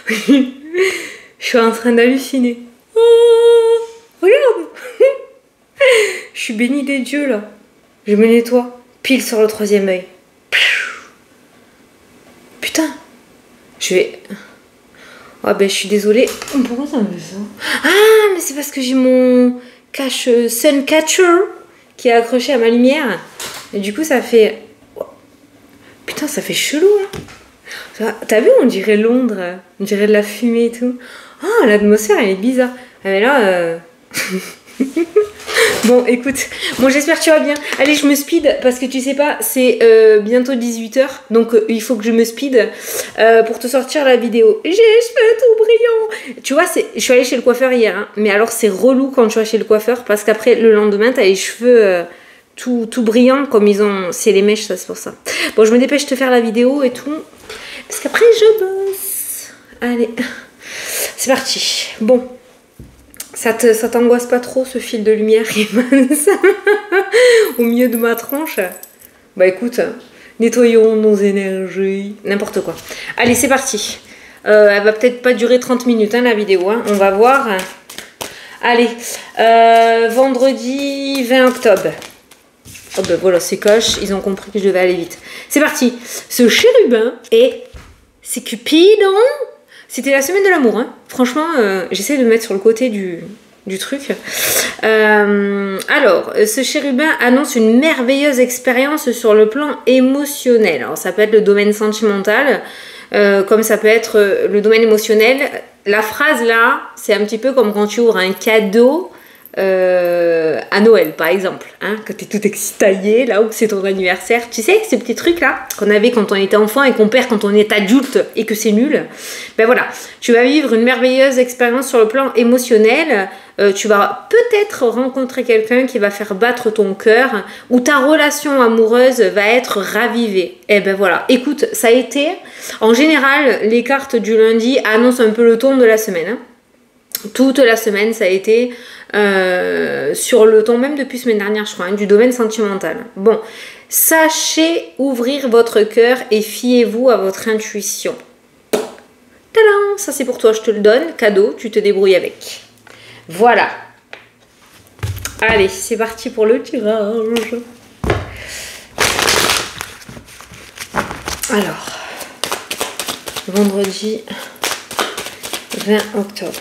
Je suis en train d'halluciner. Oh, regarde. Je suis bénie des dieux là. Je me nettoie. Pile sur le 3e œil. Putain. Je vais... Oh ben je suis désolée. Pourquoi ça me fait ça? Ah mais c'est parce que j'ai mon cache sun catcher qui est accroché à ma lumière. Et du coup ça fait... Putain ça fait chelou hein. T'as vu, on dirait Londres, on dirait de la fumée et tout. Ah, l'atmosphère elle est bizarre. Ah mais là... Bon écoute, bon j'espère que tu vas bien. Allez je me speed parce que tu sais pas, c'est bientôt 18 h. Donc il faut que je me speed pour te sortir la vidéo. J'ai les cheveux tout brillants. Tu vois, je suis allée chez le coiffeur hier hein, mais alors c'est relou quand tu vas chez le coiffeur parce qu'après le lendemain t'as les cheveux tout brillants comme ils ont... C'est les mèches ça, c'est pour ça. Bon je me dépêche de te faire la vidéo et tout. Parce qu'après je bosse. Allez, c'est parti. Bon. Ça t'angoisse pas trop ce fil de lumière qui passe au milieu de ma tronche? Bah écoute, nettoyons nos énergies. N'importe quoi. Allez, c'est parti. Elle va peut-être pas durer 30 minutes hein, la vidéo. Hein. On va voir. Allez, vendredi 20 octobre. Oh ben voilà, c'est cash. Ils ont compris que je devais aller vite. C'est parti. Ce chérubin est... C'est Cupidon. C'était la semaine de l'amour, hein. Franchement, j'essaie de me mettre sur le côté du truc. Alors, ce chérubin annonce une merveilleuse expérience sur le plan émotionnel. Alors, ça peut être le domaine sentimental, comme ça peut être le domaine émotionnel. La phrase là, c'est un petit peu comme quand tu ouvres un cadeau à Noël, par exemple. Hein, quand tu es tout excitée, là, ou que c'est ton anniversaire. Tu sais, ces petits trucs-là qu'on avait quand on était enfant et qu'on perd quand on est adulte et que c'est nul. Ben voilà, tu vas vivre une merveilleuse expérience sur le plan émotionnel. Tu vas peut-être rencontrer quelqu'un qui va faire battre ton cœur ou ta relation amoureuse va être ravivée. Et ben voilà, écoute, ça a été... En général, les cartes du lundi annoncent un peu le ton de la semaine. Hein. Toute la semaine, ça a été sur le ton, même depuis semaine dernière, je crois, hein, du domaine sentimental. Bon, sachez ouvrir votre cœur et fiez-vous à votre intuition. Tadam, ça c'est pour toi, je te le donne, cadeau, tu te débrouilles avec. Voilà. Allez, c'est parti pour le tirage. Alors, vendredi 20 octobre.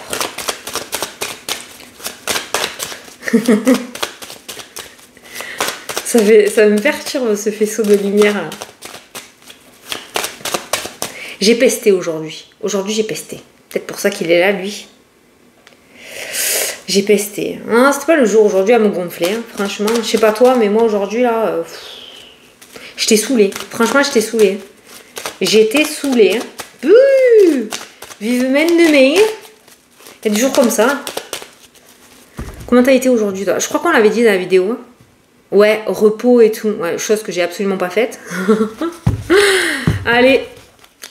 Ça me perturbe ce faisceau de lumière là. J'ai pesté aujourd'hui. Aujourd'hui j'ai pesté. Peut-être pour ça qu'il est là lui. J'ai pesté. Hein, c'était pas le jour aujourd'hui à me gonfler. Hein. Franchement, je sais pas toi, mais moi aujourd'hui là, j'étais saoulée. Franchement, j'étais saoulée. J'étais saoulée. Hein. Vive même de mai. Il y a des jours comme ça. Comment t'as été aujourd'hui toi? Je crois qu'on l'avait dit dans la vidéo. Hein. Ouais, repos et tout. Ouais, chose que j'ai absolument pas faite. Allez,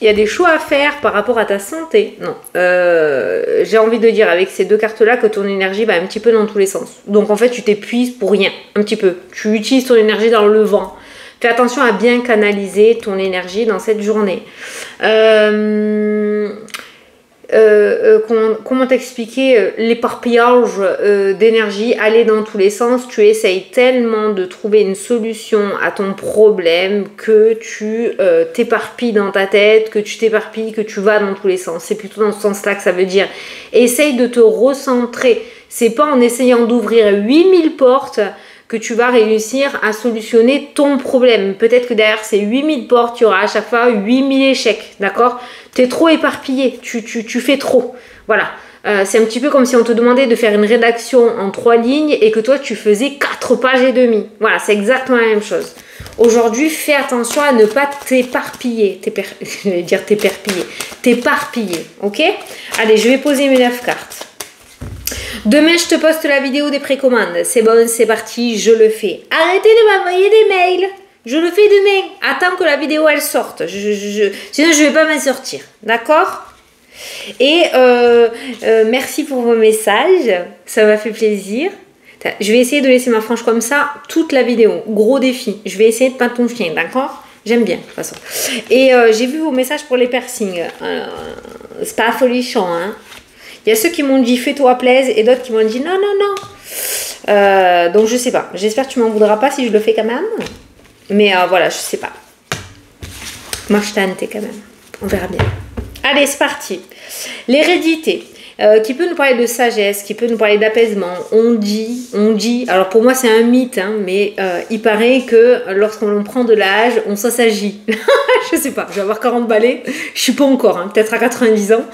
il y a des choix à faire par rapport à ta santé. Non, j'ai envie de dire avec ces deux cartes-là que ton énergie va un petit peu dans tous les sens. Donc en fait, tu t'épuises pour rien, un petit peu. Tu utilises ton énergie dans le vent. Fais attention à bien canaliser ton énergie dans cette journée. Comment t'expliquer l'éparpillage d'énergie, aller dans tous les sens. Tu essayes tellement de trouver une solution à ton problème que tu t'éparpilles dans ta tête, que tu t'éparpilles, que tu vas dans tous les sens. C'est plutôt dans ce sens-là que ça veut dire. Essaye de te recentrer. C'est pas en essayant d'ouvrir 8000 portes que tu vas réussir à solutionner ton problème. Peut-être que derrière ces 8000 portes, tu auras à chaque fois 8000 échecs, d'accord? Tu es trop éparpillé, tu fais trop. Voilà. C'est un petit peu comme si on te demandait de faire une rédaction en 3 lignes et que toi, tu faisais 4 pages et demie. Voilà, c'est exactement la même chose. Aujourd'hui, fais attention à ne pas t'éparpiller. Je vais dire t'éparpiller. T'éparpiller, ok? Allez, je vais poser mes 9 cartes. Demain, je te poste la vidéo des précommandes. C'est bon, c'est parti, je le fais. Arrêtez de m'envoyer des mails. Je le fais demain. Attends que la vidéo, elle sorte. Sinon, je ne vais pas m'en sortir. D'accord? Et merci pour vos messages. Ça m'a fait plaisir. Je vais essayer de laisser ma frange comme ça toute la vidéo. Gros défi. Je vais essayer de pas ton chien, d'accord? J'aime bien, de toute façon. Et j'ai vu vos messages pour les piercings. c'est pas folichon, hein. Il y a ceux qui m'ont dit fais-toi plaisir et d'autres qui m'ont dit non, non, non. Donc je sais pas. J'espère que tu m'en voudras pas si je le fais quand même. Mais voilà, je sais pas. Moi je tente quand même. On verra bien. Allez, c'est parti. L'hérédité. Qui peut nous parler de sagesse, qui peut nous parler d'apaisement. On dit, alors pour moi c'est un mythe, hein, mais il paraît que lorsqu'on prend de l'âge, on s'assagit. Je sais pas, je vais avoir 40 balais, je suis pas encore, hein, peut-être à 90 ans.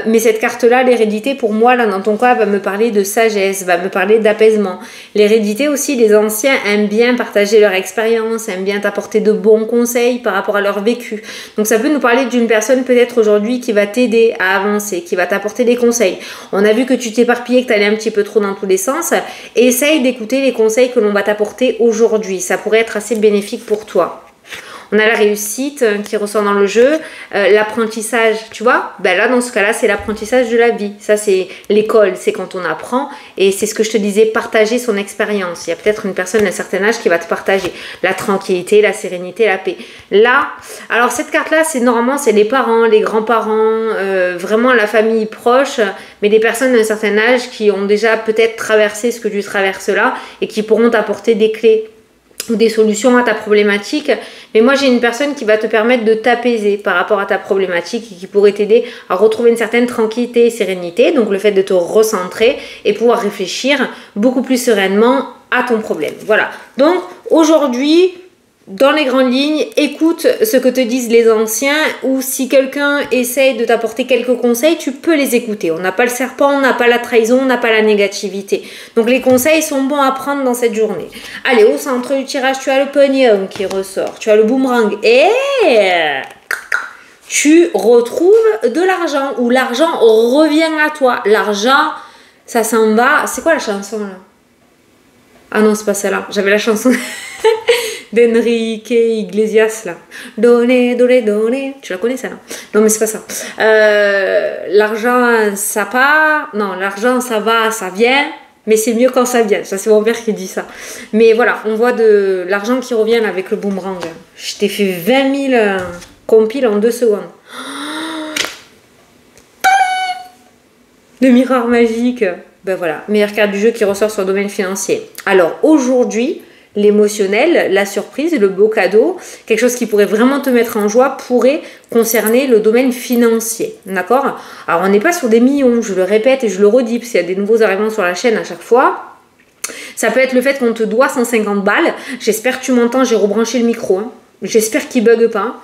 Mais cette carte-là, l'hérédité, pour moi, là dans ton cas, va me parler de sagesse, va me parler d'apaisement. L'hérédité aussi, les anciens aiment bien partager leur expérience, aiment bien t'apporter de bons conseils par rapport à leur vécu. Donc ça peut nous parler d'une personne peut-être aujourd'hui qui va t'aider à avancer, qui va t'apporter des conseils. On a vu que tu t'éparpillais, que tu allais un petit peu trop dans tous les sens. Essaye d'écouter les conseils que l'on va t'apporter aujourd'hui. Ça pourrait être assez bénéfique pour toi. On a la réussite qui ressort dans le jeu, l'apprentissage, tu vois. Ben là, dans ce cas-là, c'est l'apprentissage de la vie. Ça, c'est l'école, c'est quand on apprend. Et c'est ce que je te disais, partager son expérience. Il y a peut-être une personne d'un certain âge qui va te partager la tranquillité, la sérénité, la paix. Là, alors cette carte-là, c'est normalement, c'est les parents, les grands-parents, vraiment la famille proche, mais des personnes d'un certain âge qui ont déjà peut-être traversé ce que tu traverses là et qui pourront t'apporter des clés ou des solutions à ta problématique. Mais moi j'ai une personne qui va te permettre de t'apaiser par rapport à ta problématique et qui pourrait t'aider à retrouver une certaine tranquillité et sérénité, donc le fait de te recentrer et pouvoir réfléchir beaucoup plus sereinement à ton problème. Voilà, donc aujourd'hui, dans les grandes lignes, écoute ce que te disent les anciens, ou si quelqu'un essaye de t'apporter quelques conseils, tu peux les écouter. On n'a pas le serpent, on n'a pas la trahison, on n'a pas la négativité. Donc les conseils sont bons à prendre dans cette journée. Allez, au centre du tirage, tu as le pognon qui ressort, tu as le boomerang et tu retrouves de l'argent, ou l'argent revient à toi. L'argent, ça s'en va. C'est quoi la chanson là? Ah non, c'est pas celle-là. J'avais la chanson d'Enrique Iglesias là. Donner, donner, donner. Tu la connais ça là? Non mais c'est pas ça. L'argent ça part. Non, l'argent ça va, ça vient. Mais c'est mieux quand ça vient. Ça c'est mon père qui dit ça. Mais voilà, on voit de l'argent qui revient là, avec le boomerang. Je t'ai fait 20 000 compiles en 2 secondes. Le miroir magique. Ben voilà, meilleure carte du jeu qui ressort sur le domaine financier. Alors aujourd'hui, l'émotionnel, la surprise, le beau cadeau, quelque chose qui pourrait vraiment te mettre en joie, pourrait concerner le domaine financier. D'accord? Alors on n'est pas sur des millions, je le répète et je le redis, parce qu'il y a des nouveaux arrivants sur la chaîne à chaque fois. Ça peut être le fait qu'on te doit 150 balles. J'espère que tu m'entends, j'ai rebranché le micro. Hein. J'espère qu'il ne bug pas.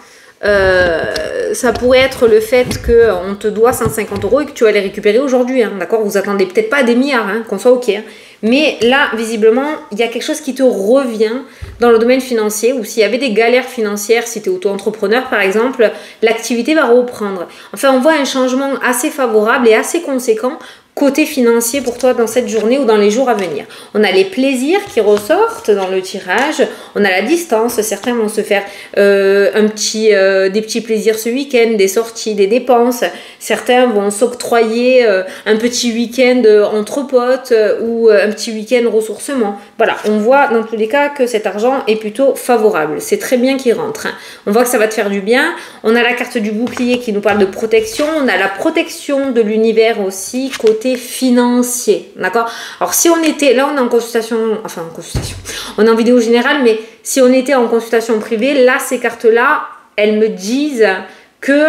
Ça pourrait être le fait qu'on te doit 150 € et que tu vas les récupérer aujourd'hui, hein, d'accord? Vous attendez peut-être pas des milliards, hein, qu'on soit ok. Hein. Mais là, visiblement, il y a quelque chose qui te revient dans le domaine financier, ou s'il y avait des galères financières, si tu es auto-entrepreneur par exemple, l'activité va reprendre. Enfin, on voit un changement assez favorable et assez conséquent côté financier pour toi dans cette journée ou dans les jours à venir. On a les plaisirs qui ressortent dans le tirage, on a la distance, certains vont se faire des petits plaisirs ce week-end, des sorties, des dépenses, certains vont s'octroyer un petit week-end entre potes ou un petit week-end ressourcement. Voilà, on voit dans tous les cas que cet argent est plutôt favorable, c'est très bien qu'il rentre. Hein. On voit que ça va te faire du bien, on a la carte du bouclier qui nous parle de protection, on a la protection de l'univers aussi, côté financier, d'accord? Alors si on était, là on est en consultation, on est en vidéo générale, mais si on était en consultation privée, là ces cartes-là, elles me disent que,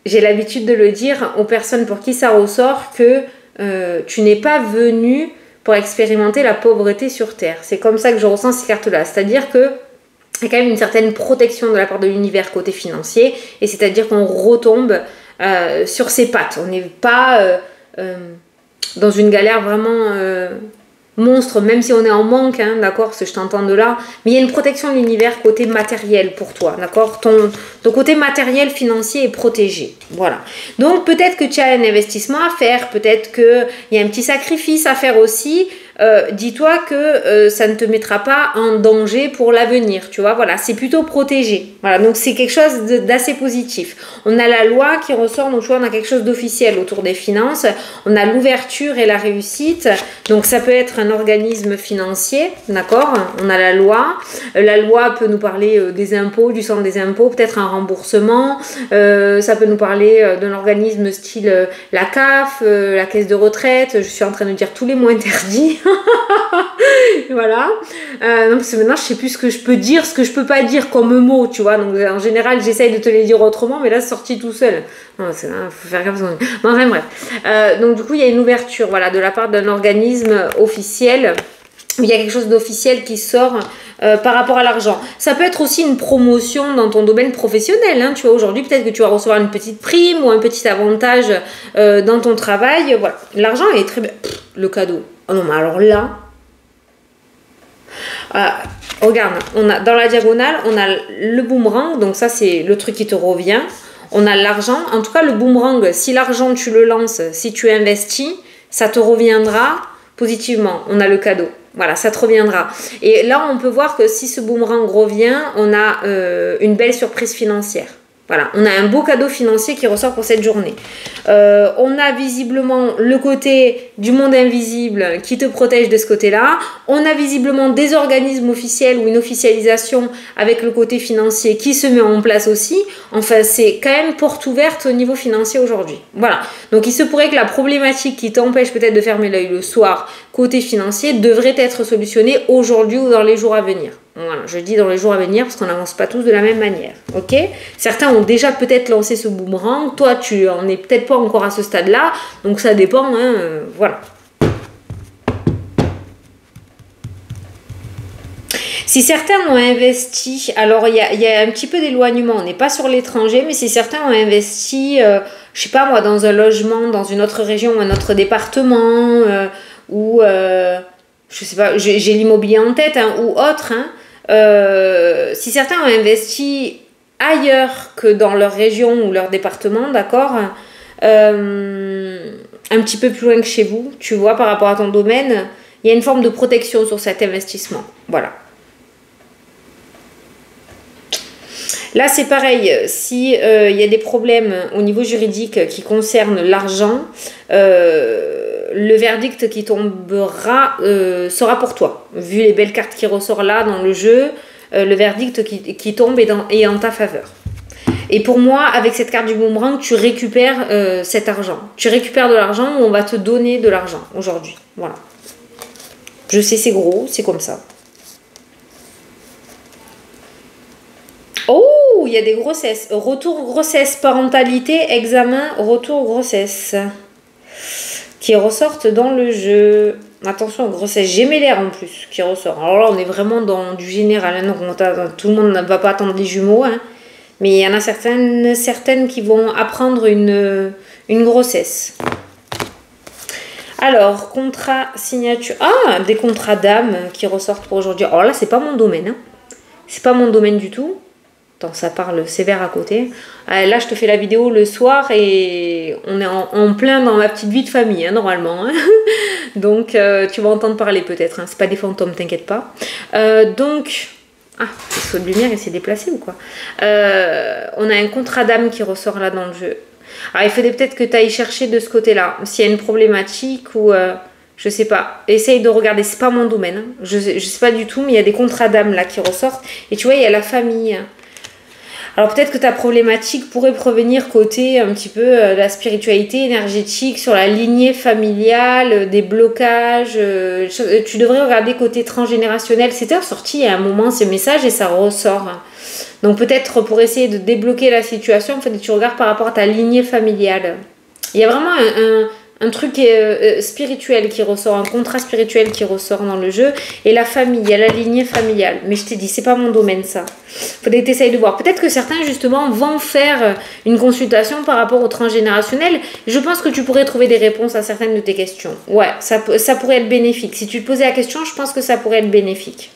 j'ai l'habitude de le dire aux personnes pour qui ça ressort, que tu n'es pas venu pour expérimenter la pauvreté sur Terre. C'est comme ça que je ressens ces cartes-là, c'est-à-dire que il y a quand même une certaine protection de la part de l'univers côté financier, et c'est-à-dire qu'on retombe sur ses pattes, on n'est pas... dans une galère vraiment monstre, même si on est en manque, hein, d'accord, ce que je t'entends de là, mais il y a une protection de l'univers côté matériel pour toi, d'accord, ton côté matériel financier est protégé, voilà. Donc peut-être que tu as un investissement à faire, peut-être qu'il y a un petit sacrifice à faire aussi, dis-toi que ça ne te mettra pas en danger pour l'avenir, tu vois, voilà, c'est plutôt protégé. Voilà, donc c'est quelque chose d'assez positif. On a la loi qui ressort, donc tu vois, on a quelque chose d'officiel autour des finances, on a l'ouverture et la réussite, donc ça peut être un organisme financier, d'accord, on a la loi peut nous parler des impôts, du centre des impôts, peut-être un remboursement, ça peut nous parler d'un organisme style la CAF, la caisse de retraite, je suis en train de dire tous les mots interdits. Voilà. Non, parce que maintenant, je sais plus ce que je peux dire, ce que je peux pas dire comme mot, tu vois. Donc, en général, j'essaye de te les dire autrement, mais là, c'est sorti tout seul. Non, faut faire gaffe. Bon, enfin, bref. Donc, du coup, il y a une ouverture, voilà, de la part d'un organisme officiel. Il y a quelque chose d'officiel qui sort par rapport à l'argent. Ça peut être aussi une promotion dans ton domaine professionnel. Hein. Tu vois, aujourd'hui, peut-être que tu vas recevoir une petite prime ou un petit avantage dans ton travail. Voilà. L'argent est très bien. Le cadeau. Oh non, mais alors là... regarde, on a, dans la diagonale, on a le boomerang. Donc ça, c'est le truc qui te revient. On a l'argent. En tout cas, le boomerang, si l'argent, tu le lances, si tu investis, ça te reviendra positivement. On a le cadeau. Voilà, ça te reviendra. Et là, on peut voir que si ce boomerang revient, on a une belle surprise financière. Voilà, on a un beau cadeau financier qui ressort pour cette journée. On a visiblement le côté du monde invisible qui te protège de ce côté-là. On a visiblement des organismes officiels ou une officialisation avec le côté financier qui se met en place aussi. Enfin, c'est quand même porte ouverte au niveau financier aujourd'hui. Voilà, donc il se pourrait que la problématique qui t'empêche peut-être de fermer l'œil le soir côté financier devrait être solutionnée aujourd'hui ou dans les jours à venir. Voilà, je dis dans les jours à venir parce qu'on n'avance pas tous de la même manière, ok? Certains ont déjà peut-être lancé ce boomerang, toi tu en es peut-être pas encore à ce stade-là, donc ça dépend, hein, voilà. Si certains ont investi, alors il y a un petit peu d'éloignement, on n'est pas sur l'étranger, mais si certains ont investi, je sais pas moi, dans un logement, dans une autre région, un autre département, ou je sais pas, j'ai l'immobilier en tête, hein, ou autre, hein. Si certains ont investi ailleurs que dans leur région ou leur département, d'accord, un petit peu plus loin que chez vous, tu vois, par rapport à ton domaine, il y a une forme de protection sur cet investissement. Voilà. Là, c'est pareil, si y a des problèmes au niveau juridique qui concernent l'argent, le verdict qui tombera sera pour toi. Vu les belles cartes qui ressortent là dans le jeu, le verdict qui tombe est en ta faveur. Et pour moi, avec cette carte du boomerang, tu récupères cet argent. Tu récupères de l'argent ou on va te donner de l'argent aujourd'hui. Voilà. Je sais, c'est gros, c'est comme ça. Oh, il y a des grossesses. Retour grossesse, parentalité, examen, retour grossesse. Qui ressortent dans le jeu. Attention aux grossesses gémellaires en plus, qui ressort. Alors là, on est vraiment dans du général. Hein, donc tout le monde ne va pas attendre des jumeaux. Hein, mais il y en a certaines qui vont apprendre une grossesse. Alors, contrat, signature. Ah, des contrats d'âme qui ressortent pour aujourd'hui. Alors là, c'est pas mon domaine. Hein. C'est pas mon domaine du tout. Attends, ça parle sévère à côté. Là, je te fais la vidéo le soir et on est en plein dans ma petite vie de famille, hein, normalement. Hein. Donc, tu vas entendre parler peut-être. Hein. C'est pas des fantômes, t'inquiète pas. Donc, le saut de lumière, il s'est déplacé ou quoi? On a un contrat d'âme qui ressort là dans le jeu. Alors, il faudrait peut-être que tu ailles chercher de ce côté-là. S'il y a une problématique ou... je sais pas, essaye de regarder, c'est pas mon domaine. Hein. Je sais pas du tout, mais il y a des contrats d'âme là qui ressortent. Et tu vois, il y a la famille. Alors peut-être que ta problématique pourrait provenir côté un petit peu de la spiritualité énergétique, sur la lignée familiale, des blocages. Tu devrais regarder côté transgénérationnel. C'était ressorti il y a un moment ces messages et ça ressort. Donc peut-être pour essayer de débloquer la situation, il faut que tu regardes par rapport à ta lignée familiale. Il y a vraiment un truc spirituel qui ressort, un contrat spirituel qui ressort dans le jeu, et la famille, il y a la lignée familiale. Mais je t'ai dit, c'est pas mon domaine ça. Faudrait que tu essayes de voir. Peut-être que certains justement vont faire une consultation par rapport au transgénérationnel. Je pense que tu pourrais trouver des réponses à certaines de tes questions. Ouais, ça pourrait être bénéfique. Si tu te posais la question, je pense que ça pourrait être bénéfique.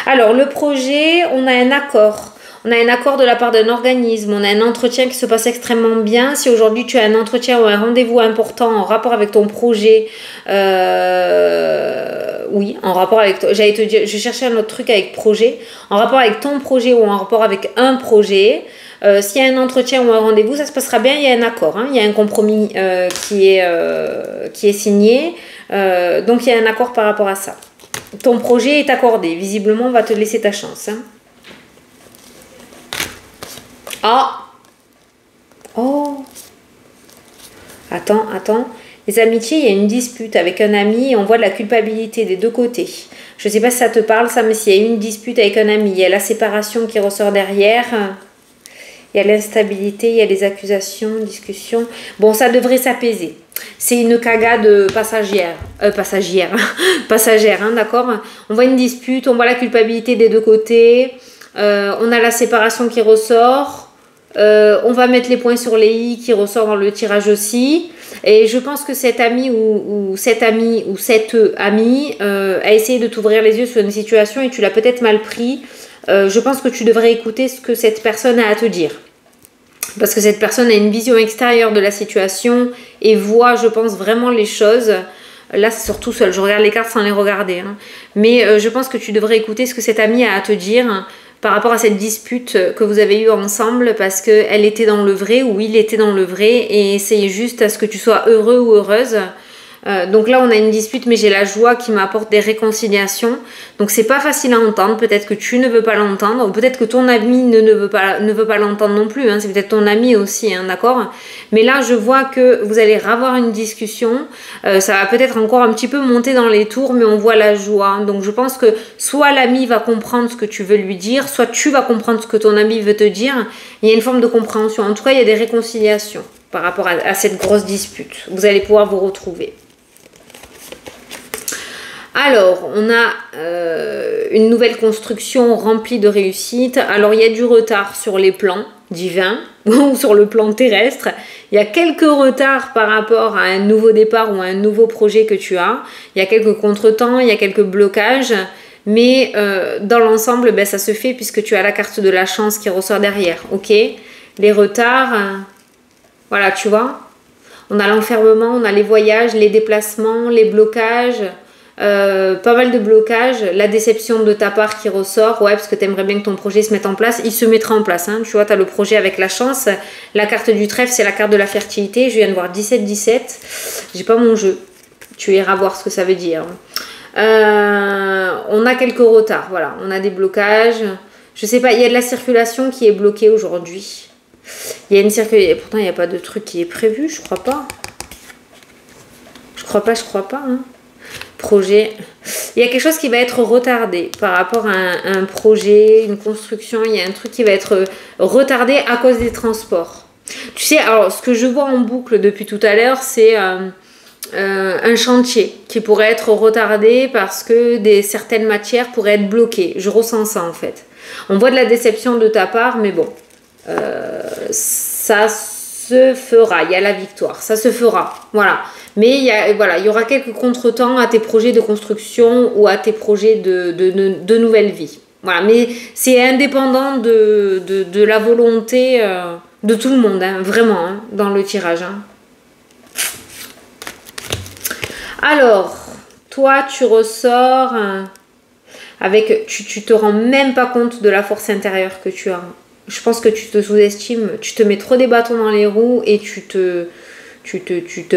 Alors, le projet, on a un accord. On a un accord de la part d'un organisme, on a un entretien qui se passe extrêmement bien. Si aujourd'hui tu as un entretien ou un rendez-vous important en rapport avec ton projet, oui, en rapport avec toi, j'allais te dire, je cherchais un autre truc avec projet, en rapport avec ton projet ou en rapport avec un projet, s'il y a un entretien ou un rendez-vous, ça se passera bien, il y a un accord, hein, il y a un compromis qui est signé, donc il y a un accord par rapport à ça. Ton projet est accordé, visiblement on va te laisser ta chance. Hein. Ah! Oh! Attends. Les amitiés, il y a une dispute avec un ami et on voit de la culpabilité des deux côtés. Je ne sais pas si ça te parle ça, mais s'il y a une dispute avec un ami, il y a la séparation qui ressort derrière. Il y a l'instabilité, il y a les accusations, discussions. Bon, ça devrait s'apaiser. C'est une cagade passagère, hein, d'accord? On voit une dispute, on voit la culpabilité des deux côtés. On a la séparation qui ressort. On va mettre les points sur les i qui ressort dans le tirage aussi. Et je pense que cet ami ou cette amie ou cette amie a essayé de t'ouvrir les yeux sur une situation et tu l'as peut-être mal pris. Je pense que tu devrais écouter ce que cette personne a à te dire. Parce que cette personne a une vision extérieure de la situation et voit, je pense, vraiment les choses. Là, c'est surtout seul. Je regarde les cartes sans les regarder. Hein. Mais je pense que tu devrais écouter ce que cette amie a à te dire par rapport à cette dispute que vous avez eue ensemble parce qu'elle était dans le vrai ou il était dans le vrai et essayez juste à ce que tu sois heureux ou heureuse. Donc là on a une dispute mais j'ai la joie qui m'apporte des réconciliations, donc c'est pas facile à entendre, peut-être que tu ne veux pas l'entendre ou peut-être que ton ami ne veut pas l'entendre non plus, hein. C'est peut-être ton ami aussi, hein, d'accord, mais là je vois que vous allez avoir une discussion, ça va peut-être encore un petit peu monter dans les tours mais on voit la joie, donc je pense que soit l'ami va comprendre ce que tu veux lui dire, soit tu vas comprendre ce que ton ami veut te dire, il y a une forme de compréhension, en tout cas il y a des réconciliations par rapport à cette grosse dispute, vous allez pouvoir vous retrouver. Alors, on a une nouvelle construction remplie de réussite. Alors, il y a du retard sur les plans divins ou sur le plan terrestre. Il y a quelques retards par rapport à un nouveau départ ou à un nouveau projet que tu as. Il y a quelques contretemps, il y a quelques blocages. Mais dans l'ensemble, ben, ça se fait puisque tu as la carte de la chance qui ressort derrière. Ok, les retards, voilà, tu vois. On a l'enfermement, on a les voyages, les déplacements, les blocages. Pas mal de blocages, la déception de ta part qui ressort, ouais, parce que tu aimerais bien que ton projet se mette en place, il se mettra en place, hein. Tu vois, tu as le projet avec la chance, la carte du trèfle, c'est la carte de la fertilité, je viens de voir 17-17, j'ai pas mon jeu, tu iras voir ce que ça veut dire. On a quelques retards, voilà, on a des blocages, je sais pas, il y a de la circulation qui est bloquée aujourd'hui, il y a une circulation, pourtant il n'y a pas de truc qui est prévu, je crois pas, hein. Projet. Il y a quelque chose qui va être retardé par rapport à un projet, une construction. Il y a un truc qui va être retardé à cause des transports. Tu sais, alors ce que je vois en boucle depuis tout à l'heure, c'est un chantier qui pourrait être retardé parce que certaines matières pourraient être bloquées. Je ressens ça en fait. On voit de la déception de ta part, mais bon, ça se fera. Il y a la victoire, ça se fera. Voilà. Mais il y aura quelques contretemps à tes projets de construction ou à tes projets de nouvelle vie. Voilà, mais c'est indépendant de la volonté de tout le monde, hein, vraiment, hein, dans le tirage. Hein. Alors, toi, tu ressors avec... Tu te rends même pas compte de la force intérieure que tu as. Je pense que tu te sous-estimes, tu te mets trop des bâtons dans les roues et tu te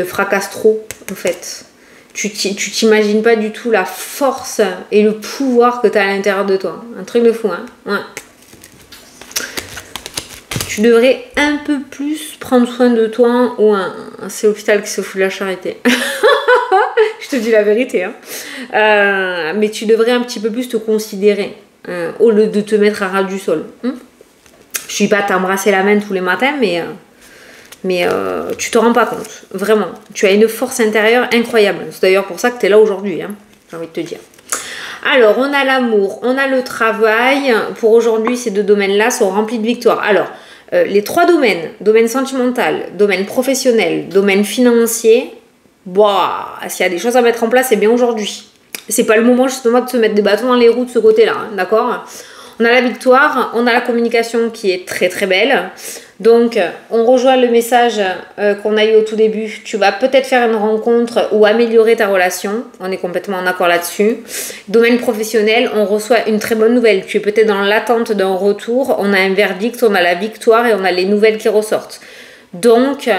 fracasses trop en fait. Tu t'imagines pas du tout la force et le pouvoir que tu as à l'intérieur de toi. Un truc de fou, hein. Ouais. Tu devrais un peu plus prendre soin de toi ou c'est l'hôpital qui se fout de la charité. Je te dis la vérité, hein. Mais tu devrais un petit peu plus te considérer au lieu de te mettre à ras du sol. Je suis pas à t'embrasser la main tous les matins, mais tu te rends pas compte, vraiment. Tu as une force intérieure incroyable. C'est d'ailleurs pour ça que tu es là aujourd'hui, hein, j'ai envie de te dire. Alors, on a l'amour, on a le travail. Pour aujourd'hui, ces deux domaines-là sont remplis de victoires. Alors, les trois domaines, domaine sentimental, domaine professionnel, domaine financier, s'il y a des choses à mettre en place, c'est bien aujourd'hui. C'est pas le moment justement de se mettre des bâtons dans les roues de ce côté-là, hein, d'accord ? On a la victoire, on a la communication qui est très très belle. Donc, on rejoint le message qu'on a eu au tout début. Tu vas peut-être faire une rencontre ou améliorer ta relation. On est complètement en accord là-dessus. Domaine professionnel, on reçoit une très bonne nouvelle. Tu es peut-être dans l'attente d'un retour. On a un verdict, on a la victoire et on a les nouvelles qui ressortent. Donc,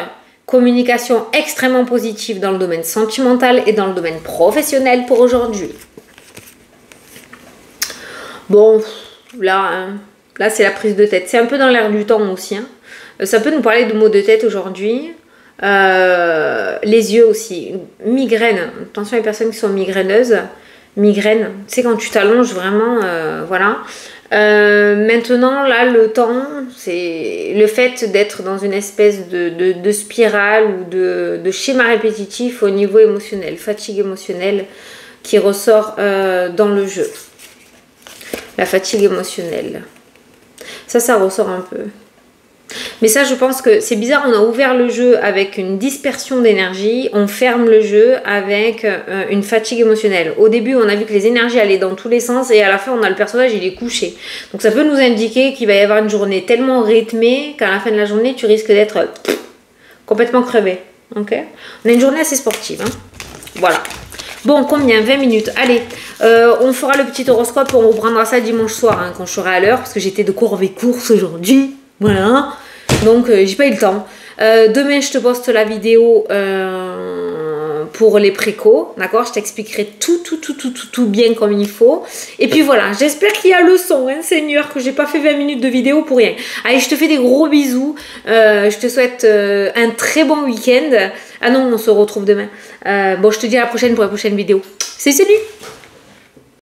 communication extrêmement positive dans le domaine sentimental et dans le domaine professionnel pour aujourd'hui. Bon, là c'est la prise de tête. C'est un peu dans l'air du temps aussi. Ça peut nous parler de maux de tête aujourd'hui. Les yeux aussi. Migraine. Attention les personnes qui sont migraineuses. Migraine. Tu sais, quand tu t'allonges vraiment, voilà. Maintenant, là, le temps, c'est le fait d'être dans une espèce de spirale ou de schéma répétitif au niveau émotionnel. Fatigue émotionnelle qui ressort dans le jeu. La fatigue émotionnelle. Ça ressort un peu. Mais ça, je pense que c'est bizarre. On a ouvert le jeu avec une dispersion d'énergie. On ferme le jeu avec une fatigue émotionnelle. Au début, on a vu que les énergies allaient dans tous les sens. Et à la fin, on a le personnage, il est couché. Donc ça peut nous indiquer qu'il va y avoir une journée tellement rythmée qu'à la fin de la journée, tu risques d'être complètement crevé. Okay, on a une journée assez sportive. Hein. Voilà. Bon, combien? 20 minutes. Allez, on fera le petit horoscope. On reprendra ça dimanche soir hein, quand je serai à l'heure. Parce que j'étais de cours avec course aujourd'hui. Voilà. Donc, j'ai pas eu le temps. Demain, je te poste la vidéo pour les précos. D'accord? Je t'expliquerai tout bien comme il faut. Et puis voilà, j'espère qu'il y a le son, hein, Seigneur, que j'ai pas fait 20 minutes de vidéo pour rien. Allez, je te fais des gros bisous. Je te souhaite un très bon week-end. Ah non, on se retrouve demain. Bon, je te dis à la prochaine pour la prochaine vidéo. Salut!